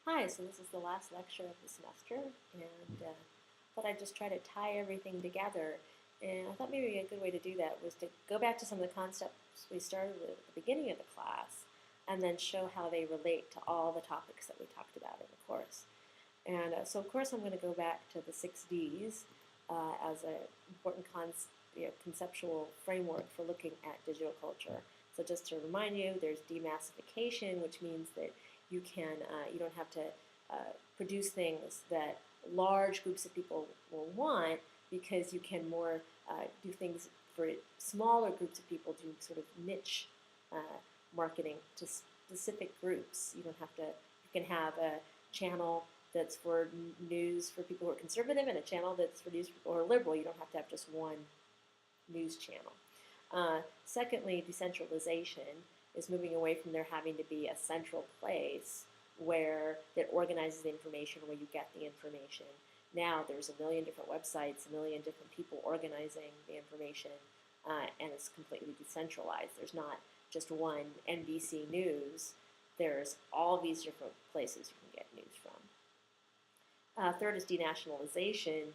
Hi, so this is the last lecture of the semester, and thought I'd just try to tie everything together. And I thought maybe a good way to do that was to go back to some of the concepts we started with at the beginning of the class, and then show how they relate to all the topics that we talked about in the course. And so, of course, I'm going to go back to the 6Ds as an important conceptual framework for looking at digital culture. So just to remind you, there's demassification, which means that you don't have to produce things that large groups of people will want, because you can more do things for smaller groups of people, do sort of niche marketing to specific groups. You don't have to, you can have a channel that's for news for people who are conservative and a channel that's for news for people who are liberal. You don't have to have just one news channel. Secondly, decentralization is moving away from there having to be a central place where that organizes the information, where you get the information. Now there's a million different websites, a million different people organizing the information, and it's completely decentralized. There's not just one NBC News. There's all these different places you can get news from. Third is denationalization.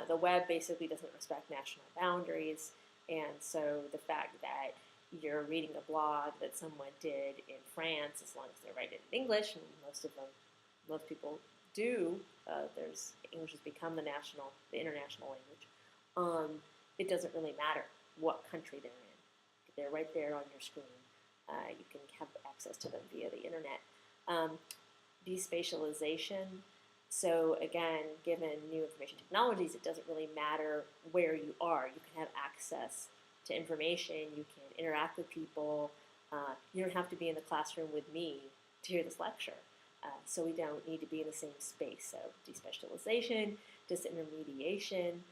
The web basically doesn't respect national boundaries, and so the fact that you're reading a blog that someone did in France, as long as they're writing in English, and most people do, English has become the international language. It doesn't really matter what country they're in. They're right there on your screen. You can have access to them via the internet. Despatialization. So again, given new information technologies, it doesn't really matter where you are. You can have access to information. You can interact with people. You don't have to be in the classroom with me to hear this lecture. So we don't need to be in the same space. So despecialization, disintermediation.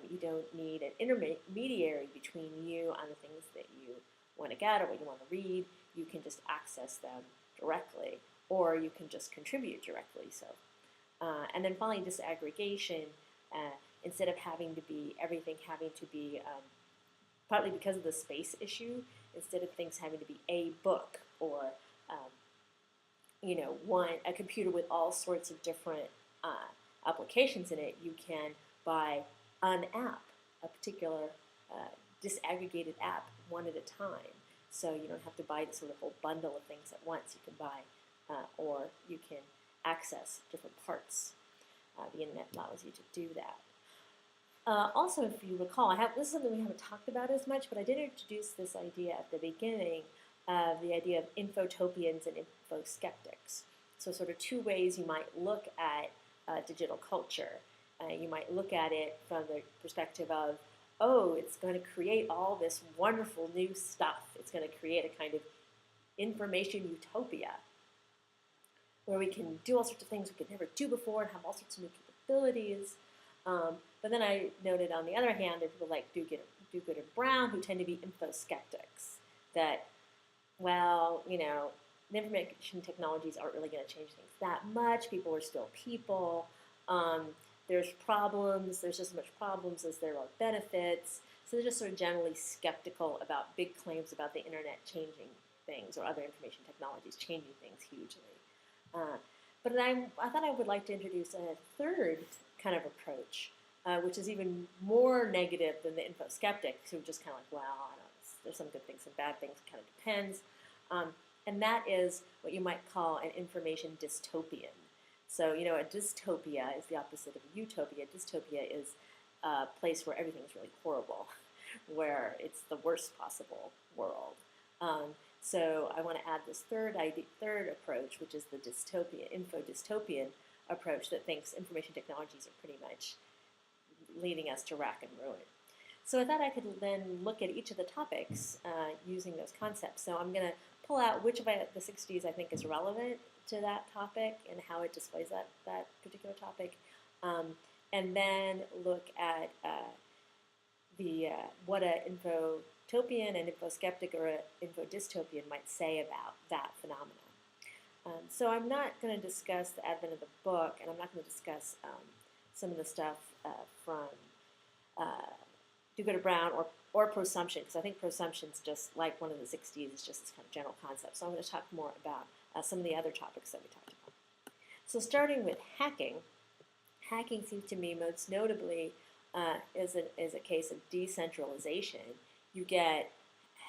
You don't need an intermediary between you and the things that you want to get or what you want to read. You can just access them directly, or you can just contribute directly. And then finally, disaggregation. Instead of everything having to be, partly because of the space issue, instead of things having to be a book or a computer with all sorts of different applications in it, you can buy an app, a particular disaggregated app, one at a time. So you don't have to buy this sort of whole bundle of things at once. You can buy, or you can access different parts. The internet allows you to do that. Also, if you recall, this is something we haven't talked about as much, but I did introduce this idea at the beginning, the idea of infotopians and infoskeptics. So sort of two ways you might look at digital culture. You might look at it from the perspective of, oh, it's going to create all this wonderful new stuff. It's going to create a kind of information utopia where we can do all sorts of things we could never do before and have all sorts of new capabilities. But then I noted, on the other hand, there are people like Duguid and Brown who tend to be infoskeptics, that, well, the information technologies aren't really going to change things that much. People are still people. There's problems. There's just as much problems as there are benefits. So they're just sort of generally skeptical about big claims about the internet changing things or other information technologies changing things hugely. But I thought I would like to introduce a third kind of approach, which is even more negative than the infoskeptic, who are just kind of like, well, I don't know, there's some good things and bad things, it kind of depends. And that is what you might call an information dystopian. So, a dystopia is the opposite of a utopia. Dystopia is a place where everything's really horrible, where it's the worst possible world. So I want to add this third approach, which is the info-dystopian approach, that thinks information technologies are pretty much leading us to rack and ruin. So I thought I could then look at each of the topics using those concepts. So I'm going to pull out which of the 6Ds I think is relevant to that topic and how it displays that particular topic, and then look at what an infotopian and infoskeptic or an infodystopian might say about that phenomenon. So I'm not going to discuss the advent of the book, and I'm not going to discuss some of the stuff from Duguid or Brown or prosumption, because I think prosumption's just like one of the 6Ds, is just this kind of general concept. So I'm going to talk more about some of the other topics that we talked about. So starting with hacking, hacking seems to me most notably is a case of decentralization. You get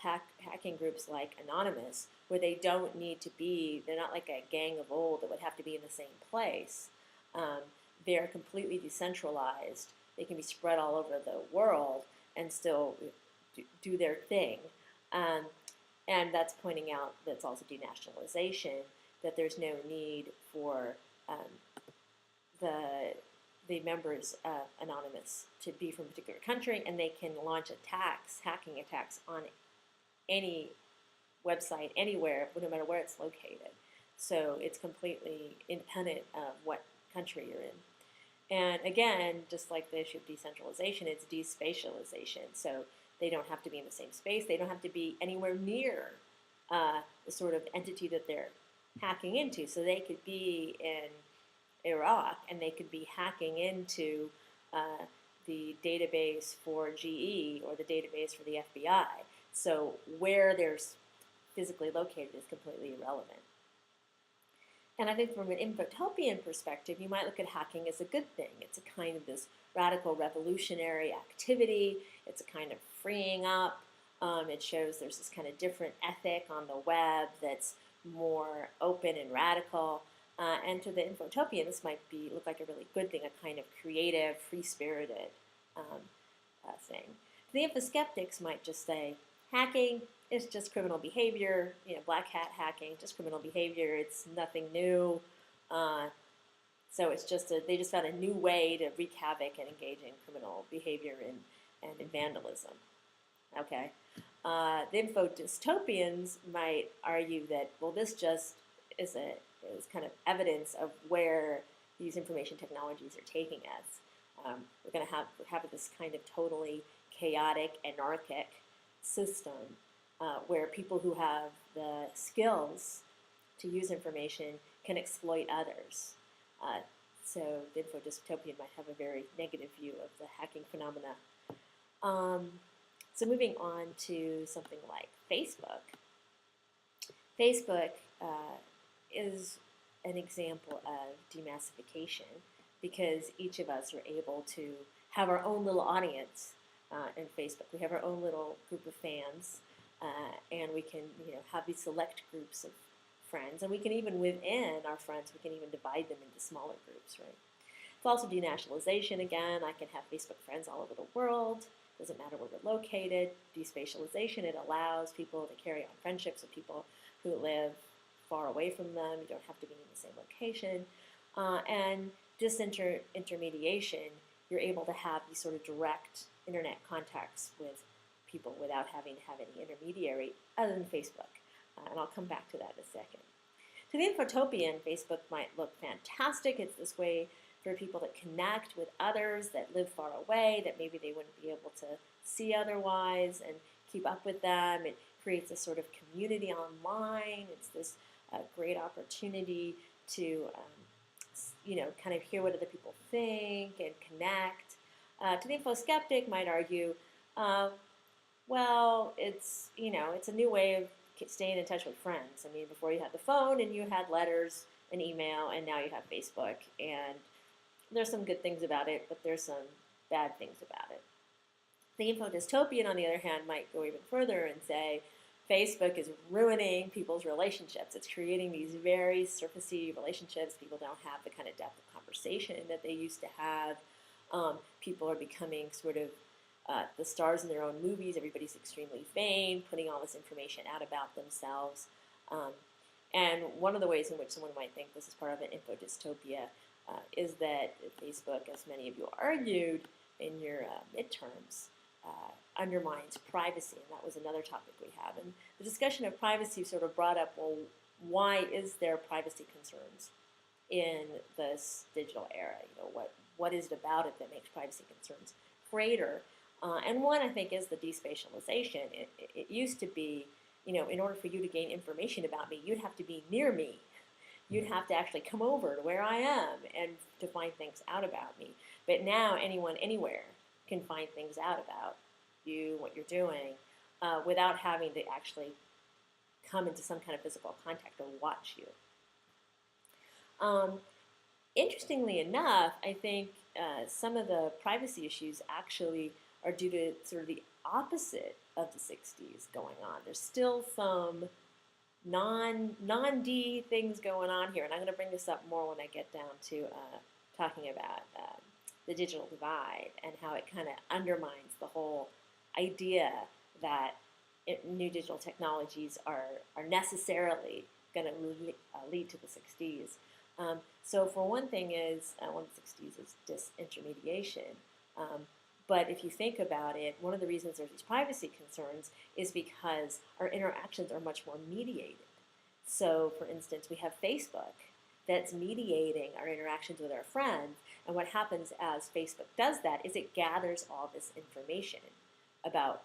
hacking groups like Anonymous, where they don't need to be, they're not like a gang of old that would have to be in the same place. Um, they're completely decentralized. They can be spread all over the world and still do their thing. Um, and that's pointing out that's also denationalization, that there's no need for um, the members of Anonymous to be from a particular country, and they can launch attacks, hacking attacks on any website anywhere, no matter where it's located. So it's completely independent of what country you're in. And again, just like the issue of decentralization, it's despatialization. So they don't have to be in the same space. They don't have to be anywhere near the sort of entity that they're hacking into. So they could be in Iraq and they could be hacking into the database for GE or the database for the FBI. So where they're physically located is completely irrelevant. And I think from an infotopian perspective, you might look at hacking as a good thing. It's a kind of this radical revolutionary activity. It's a kind of freeing up. It shows there's this kind of different ethic on the web that's more open and radical. And to the infotopian, this might look like a really good thing, a kind of creative, free-spirited thing. The infoskeptics might just say, hacking is just criminal behavior, black hat hacking, just criminal behavior. It's nothing new. So it's just they just found a new way to wreak havoc and engage in criminal behavior and in vandalism. Okay. The infodystopians might argue that, well, this just is kind of evidence of where these information technologies are taking us. We're going to have this kind of totally chaotic, anarchic system where people who have the skills to use information can exploit others. So the infodystopian might have a very negative view of the hacking phenomena. So moving on to something like Facebook. Facebook is an example of demassification because each of us are able to have our own little audience in Facebook. We have our own little group of fans, and we can have these select groups of friends, and we can even within our friends, we can even divide them into smaller groups, right? It's also denationalization again. I can have Facebook friends all over the world. Doesn't matter where we're located. Despatialization, it allows people to carry on friendships with people who live far away from them. You don't have to be in the same location. And disintermediation, you're able to have these sort of direct internet contacts with people without having to have any intermediary other than Facebook. And I'll come back to that in a second. To the infotopian, Facebook might look fantastic. It's this way for people to connect with others that live far away, that maybe they wouldn't be able to see otherwise, and keep up with them. It creates a sort of community online. It's this great opportunity to, kind of hear what other people think and connect. To the infoskeptic might argue, well, it's a new way of staying in touch with friends. I mean, before you had the phone and you had letters and email, and now you have Facebook, and there's some good things about it, but there's some bad things about it. The infodystopian, on the other hand, might go even further and say Facebook is ruining people's relationships. It's creating these very surfacey relationships. People don't have the kind of depth of conversation that they used to have. People are becoming sort of the stars in their own movies. Everybody's extremely vain, putting all this information out about themselves. And one of the ways in which someone might think this is part of an infodystopia is that Facebook, as many of you argued in your midterms, undermines privacy, and that was another topic we have. And the discussion of privacy sort of brought up, well, why is there privacy concerns in this digital era? What is it about it that makes privacy concerns greater? And one, I think, is the despatialization. It used to be, in order for you to gain information about me, you'd have to be near me. You'd have to actually come over to where I am and to find things out about me. But now anyone, anywhere can find things out about you, what you're doing, without having to actually come into some kind of physical contact or watch you. Interestingly enough, I think some of the privacy issues actually are due to sort of the opposite of the 60s going on. There's still some non-D things going on here, and I'm going to bring this up more when I get down to talking about the digital divide and how it kind of undermines the whole idea that new digital technologies are necessarily going to lead to the 60s. So for one thing is, one of the 60s is disintermediation. But if you think about it, one of the reasons there's these privacy concerns is because our interactions are much more mediated. So for instance, we have Facebook that's mediating our interactions with our friends, and what happens as Facebook does that is it gathers all this information about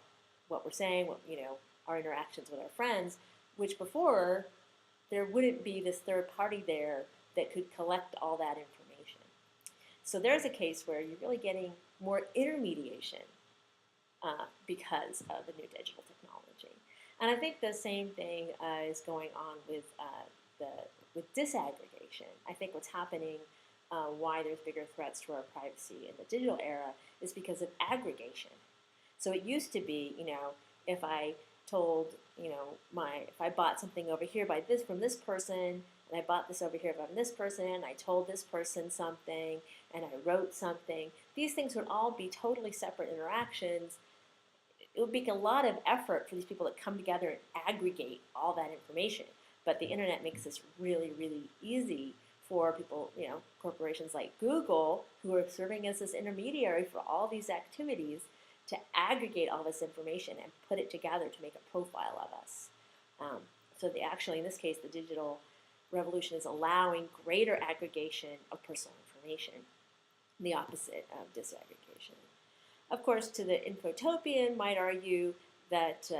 what we're saying, our interactions with our friends, which before there wouldn't be this third party there that could collect all that information. So there's a case where you're really getting more intermediation because of the new digital technology. And I think the same thing is going on with disaggregation. I think what's happening, why there's bigger threats to our privacy in the digital era, is because of aggregation. So it used to be, if I told, if I bought something over here from this person, and I bought this over here from this person, and I told this person something, and I wrote something, these things would all be totally separate interactions. It would make a lot of effort for these people to come together and aggregate all that information. But the internet makes this really, really easy for people, corporations like Google, who are serving as this intermediary for all these activities, to aggregate all this information and put it together to make a profile of us. So actually, in this case, the digital revolution is allowing greater aggregation of personal information, the opposite of disaggregation. Of course, to the infotopian might argue that,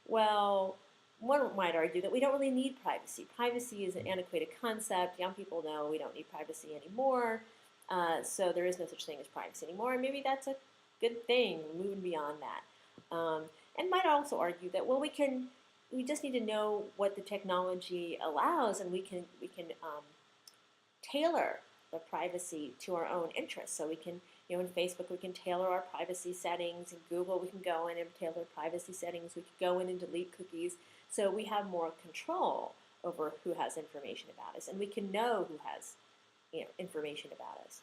one might argue that we don't really need privacy. Privacy is an antiquated concept. Young people know we don't need privacy anymore, so there is no such thing as privacy anymore, and maybe that's a good thing, moving beyond that. And might also argue that, we just need to know what the technology allows, and we can tailor the privacy to our own interests. So we can, in Facebook, we can tailor our privacy settings. In Google, we can go in and tailor privacy settings. We can go in and delete cookies. So we have more control over who has information about us, and we can know who has, information about us.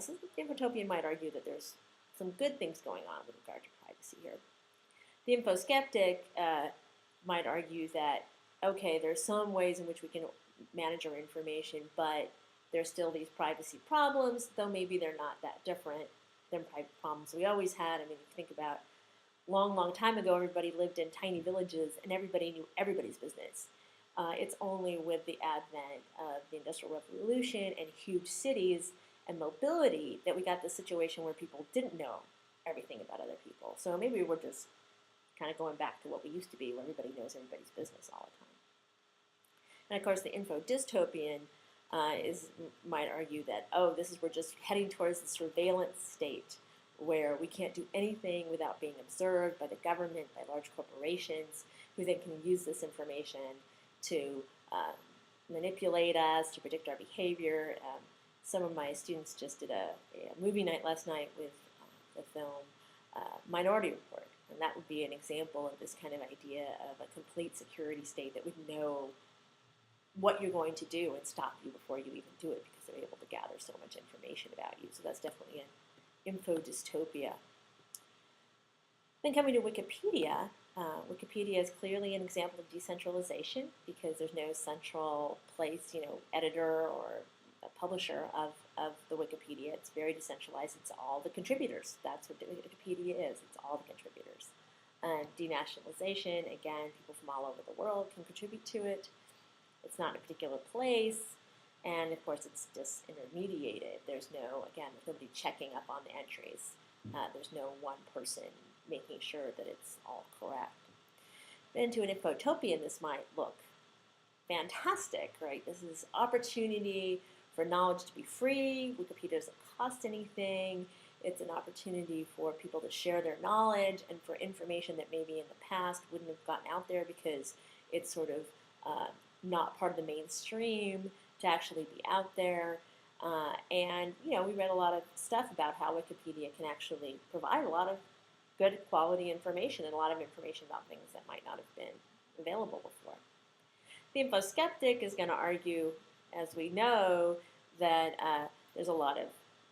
So the infotopian might argue that there's some good things going on with regard to privacy here. The info skeptic might argue that, okay, there's some ways in which we can manage our information, but there's still these privacy problems, though maybe they're not that different than private problems we always had. I mean, you think about long time ago, everybody lived in tiny villages and everybody knew everybody's business. It's only with the advent of the Industrial Revolution and huge cities and mobility that we got the situation where people didn't know everything about other people. So maybe we're just kind of going back to what we used to be, where everybody knows everybody's business all the time. And of course, the info dystopian might argue that, we're just heading towards the surveillance state where we can't do anything without being observed by the government, by large corporations, who then can use this information to manipulate us, to predict our behavior. Some of my students just did a movie night last night with the film Minority Report, and that would be an example of this kind of idea of a complete security state that would know what you're going to do and stop you before you even do it, because they're able to gather so much information about you. So that's definitely an info dystopia. Then coming to Wikipedia, Wikipedia is clearly an example of decentralization because there's no central place, editor or a publisher of the Wikipedia. It's very decentralized. It's all the contributors. That's what Wikipedia is. It's all the contributors. And denationalization, again, people from all over the world can contribute to it. It's not in a particular place. And of course, it's disintermediated. There's nobody checking up on the entries. There's no one person making sure that it's all correct. Then to an infotopian, this might look fantastic, right? This is opportunity for knowledge to be free. Wikipedia doesn't cost anything. It's an opportunity for people to share their knowledge and for information that maybe in the past wouldn't have gotten out there because it's sort of not part of the mainstream to actually be out there. And we read a lot of stuff about how Wikipedia can actually provide a lot of good quality information and a lot of information about things that might not have been available before. The info skeptic is going to argue, as we know, that there's a lot of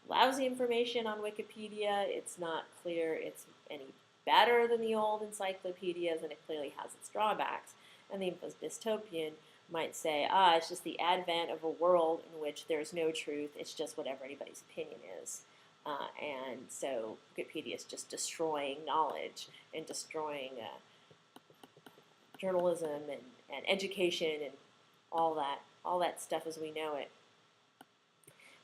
lousy information on Wikipedia. It's not clear it's any better than the old encyclopedias, and it clearly has its drawbacks. And the info dystopian might say, it's just the advent of a world in which there's no truth, it's just whatever anybody's opinion is. And so Wikipedia is just destroying knowledge and destroying journalism and education and all that stuff as we know it.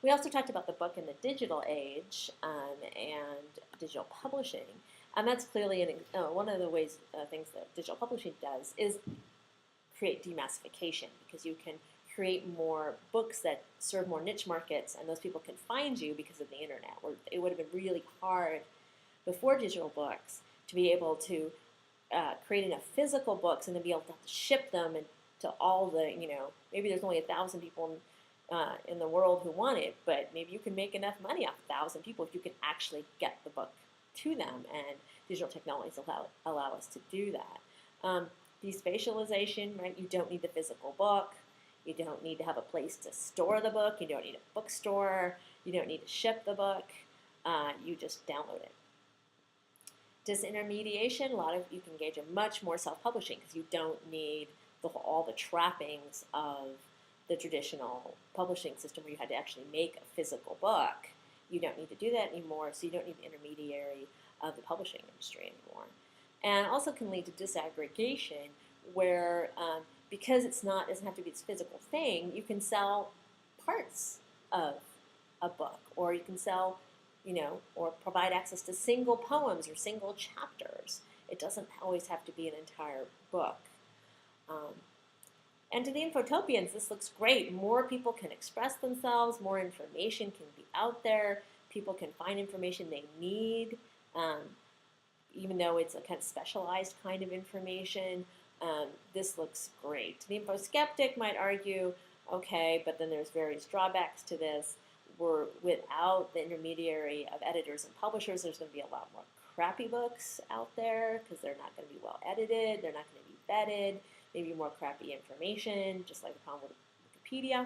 We also talked about the book in the digital age and digital publishing. And that's clearly one of the ways, things that digital publishing does is create demassification, because you can create more books that serve more niche markets, and those people can find you because of the internet. Where it would have been really hard before digital books to be able to create enough physical books and then be able to ship them to all the, maybe there's only 1,000 people in the world who want it, but maybe you can make enough money off 1,000 people if you can actually get the book to them, and digital technologies allow us to do that. Despatialization, right? You don't need the physical book. You don't need to have a place to store the book. You don't need a bookstore. You don't need to ship the book. You just download it. Disintermediation, you can engage in much more self-publishing because you don't need all the trappings of the traditional publishing system where you had to actually make a physical book. You don't need to do that anymore, so you don't need the intermediary of the publishing industry anymore. And also can lead to disaggregation, where because doesn't have to be this physical thing, you can sell parts of a book, or you can sell, or provide access to single poems or single chapters. It doesn't always have to be an entire book. And to the infotopians, this looks great. More people can express themselves, more information can be out there, people can find information they need, even though it's a kind of specialized kind of information. This looks great. The info skeptic might argue, okay, but then there's various drawbacks to this. Without the intermediary of editors and publishers, there's going to be a lot more crappy books out there because they're not going to be well edited, they're not going to be vetted, maybe more crappy information, just like the problem with Wikipedia.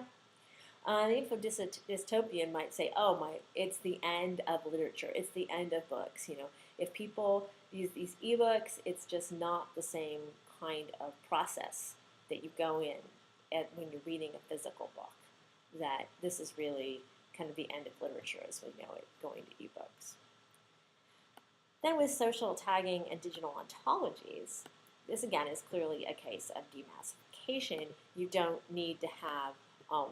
The info dystopian might say, it's the end of literature, it's the end of books. If people use these ebooks, it's just not the same kind of process that you go in when you're reading a physical book. That this is really kind of the end of literature as we know it, going to ebooks. Then with social tagging and digital ontologies, this again is clearly a case of demassification. You don't need to have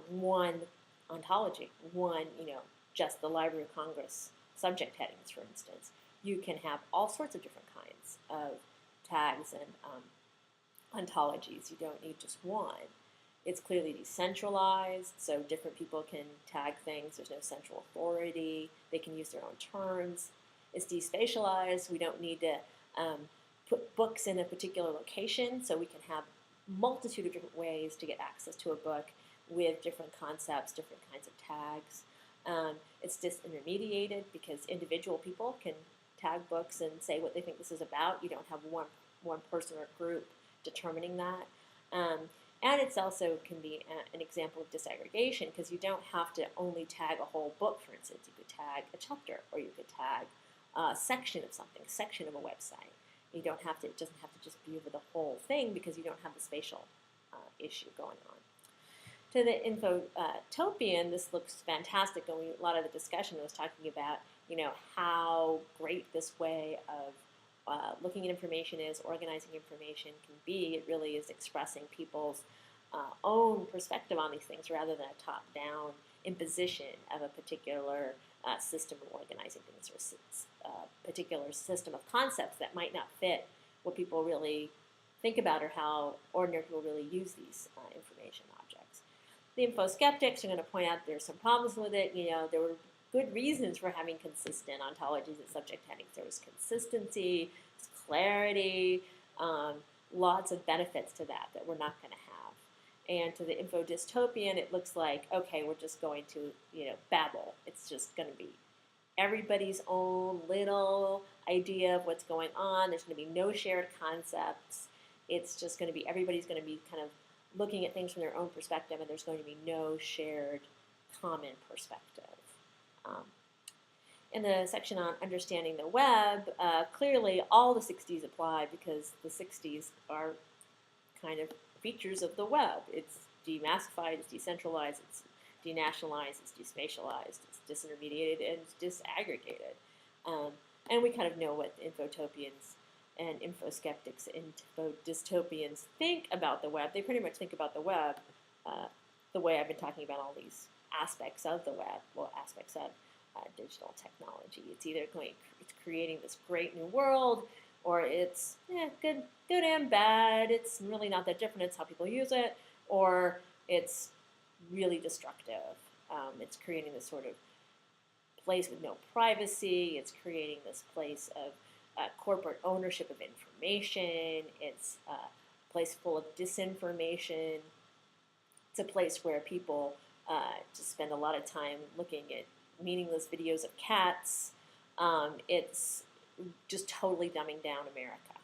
one ontology, just the Library of Congress subject headings, for instance. You can have all sorts of different kinds of tags and ontologies. You don't need just one. It's clearly decentralized, so different people can tag things. There's no central authority. They can use their own terms. It's despatialized. We don't need to put books in a particular location, so we can have a multitude of different ways to get access to a book with different concepts, different kinds of tags. It's disintermediated because individual people can tag books and say what they think this is about. You don't have one person or group determining that. And it's also can be an example of disaggregation because you don't have to only tag a whole book, for instance. You could tag a chapter, or you could tag a section of something, a section of a website. It doesn't have to just be over the whole thing because you don't have the spatial issue going on. To the infotopian, this looks fantastic. And a lot of the discussion was talking about, how great this way of looking at information is, organizing information can be. It really is expressing people's own perspective on these things rather than a top-down imposition of a particular system of organizing things or a particular system of concepts that might not fit what people really think about or how ordinary people really use these information objects. The info skeptics are going to point out there's some problems with it. There were good reasons for having consistent ontologies and subject headings. There was consistency, clarity, lots of benefits to that we're not going to have. And to the info dystopian, it looks like, okay, we're just going to, babble. It's just going to be everybody's own little idea of what's going on. There's going to be no shared concepts. It's just going to be, everybody's going to be kind of looking at things from their own perspective, and there's going to be no shared common perspective. In the section on understanding the web, clearly all the 60s apply because the 60s are kind of features of the web. It's demassified, it's decentralized, it's denationalized, it's despatialized, it's disintermediated, and it's disaggregated. And we kind of know what infotopians and infoskeptics and infodystopians think about the web. They pretty much think about the web the way I've been talking about all these aspects of the web, well, aspects of digital technology. It's either it's creating this great new world, or it's good and bad. It's really not that different. It's how people use it, or it's really destructive. It's creating this sort of place with no privacy. It's creating this place of corporate ownership of information. It's a place full of disinformation. It's a place where people just spend a lot of time looking at meaningless videos of cats. It's just totally dumbing down America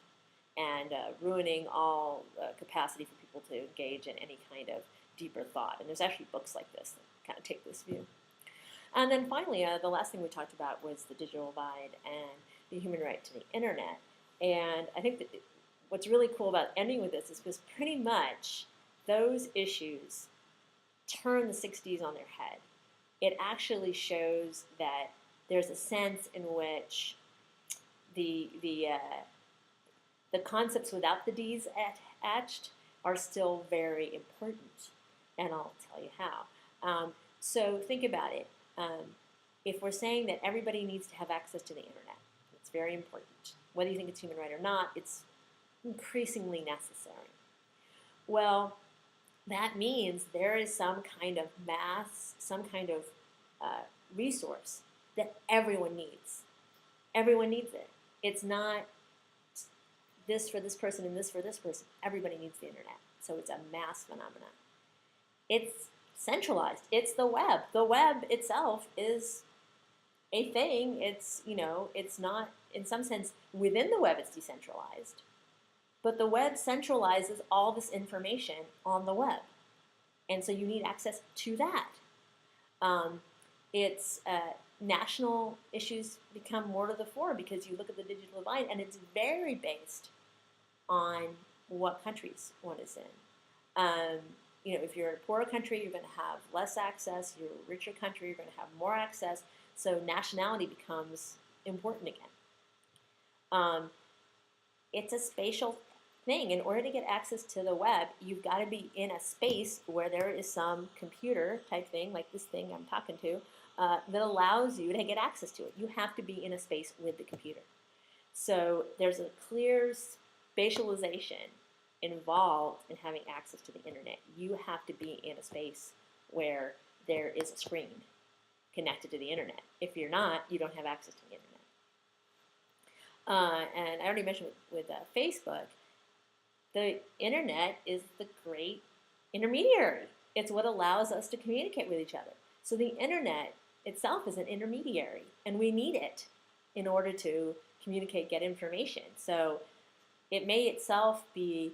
and ruining all capacity for people to engage in any kind of deeper thought. And there's actually books like this that kind of take this view. And then finally, the last thing we talked about was the digital divide and the human right to the internet. And I think that what's really cool about ending with this is because pretty much those issues turn the 60s on their head. It actually shows that there's a sense in which the concepts without the D's attached are still very important, and I'll tell you how. So think about it. If we're saying that everybody needs to have access to the internet, it's very important. Whether you think it's human right or not, it's increasingly necessary. Well, that means there is some kind of mass, some kind of resource that everyone needs. Everyone needs it. It's not this for this person and this for this person. Everybody needs the internet. So it's a mass phenomenon. It's centralized. It's the web. The web itself is a thing. It's, it's not, in some sense, within the web it's decentralized. But the web centralizes all this information on the web. And so you need access to that. National issues become more to the fore because you look at the digital divide and it's very based on what countries one is in. If you're in a poorer country, you're going to have less access. You're a richer country, you're going to have more access. So nationality becomes important again. It's a spatial thing. In order to get access to the web, you've got to be in a space where there is some computer type thing, like this thing I'm talking to, that allows you to get access to it. You have to be in a space with the computer. So there's a clear spatialization involved in having access to the internet. You have to be in a space where there is a screen connected to the internet. If you're not, you don't have access to the internet. And I already mentioned with Facebook, the internet is the great intermediary. It's what allows us to communicate with each other. So the internet itself is an intermediary, and we need it in order to communicate, get information. So it may itself be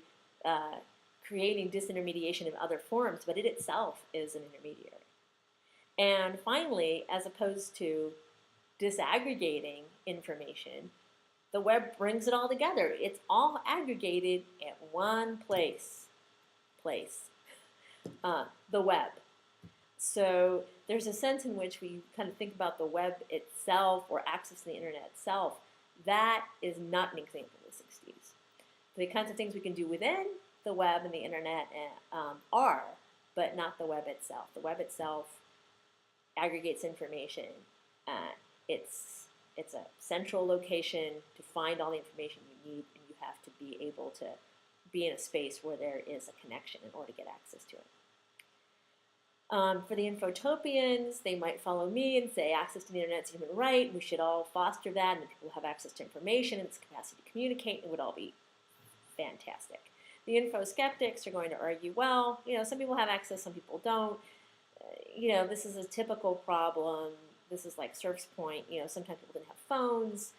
creating disintermediation in other forms, but it itself is an intermediary. And finally, as opposed to disaggregating information, the web brings it all together. It's all aggregated at one place, the web. So there's a sense in which we kind of think about the web itself or access to the internet itself. That is not an example of the 60s. The kinds of things we can do within the web and the internet are, but not the web itself. The web itself aggregates information. It's a central location to find all the information you need, and you have to be able to be in a space where there is a connection in order to get access to it. For the infotopians, they might follow me and say access to the internet is a human right, we should all foster that, and that people have access to information and its capacity to communicate, it would all be fantastic. The info skeptics are going to argue, well, some people have access, some people don't. This is a typical problem. This is like Surf's point. Sometimes people didn't have phones.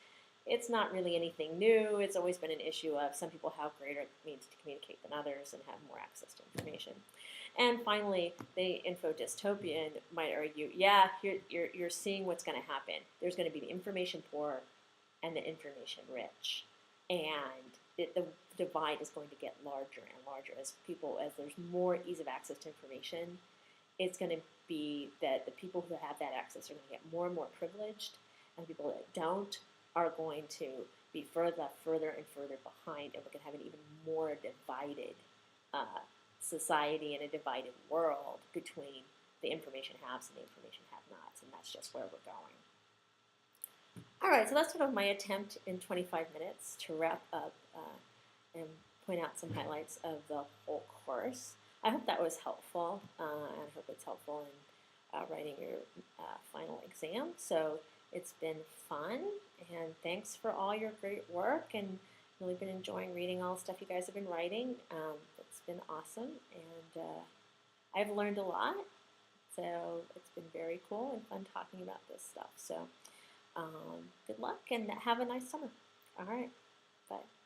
It's not really anything new. It's always been an issue of some people have greater means to communicate than others and have more access to information. And finally, the info dystopian might argue, yeah, you're seeing what's going to happen. There's going to be the information poor and the information rich. And the divide is going to get larger and larger as there's more ease of access to information. It's going to be that the people who have that access are going to get more and more privileged, and people that don't are going to be further and further behind, and we're going to have an even more divided society and a divided world between the information haves and the information have-nots, and that's just where we're going. All right, so that's sort of my attempt in 25 minutes to wrap up and point out some highlights of the whole course. I hope that was helpful, and I hope it's helpful in writing your final exam. So it's been fun, and thanks for all your great work, and really been enjoying reading all the stuff you guys have been writing. It's been awesome, and I've learned a lot, so it's been very cool and fun talking about this stuff. So good luck, and have a nice summer. All right, bye.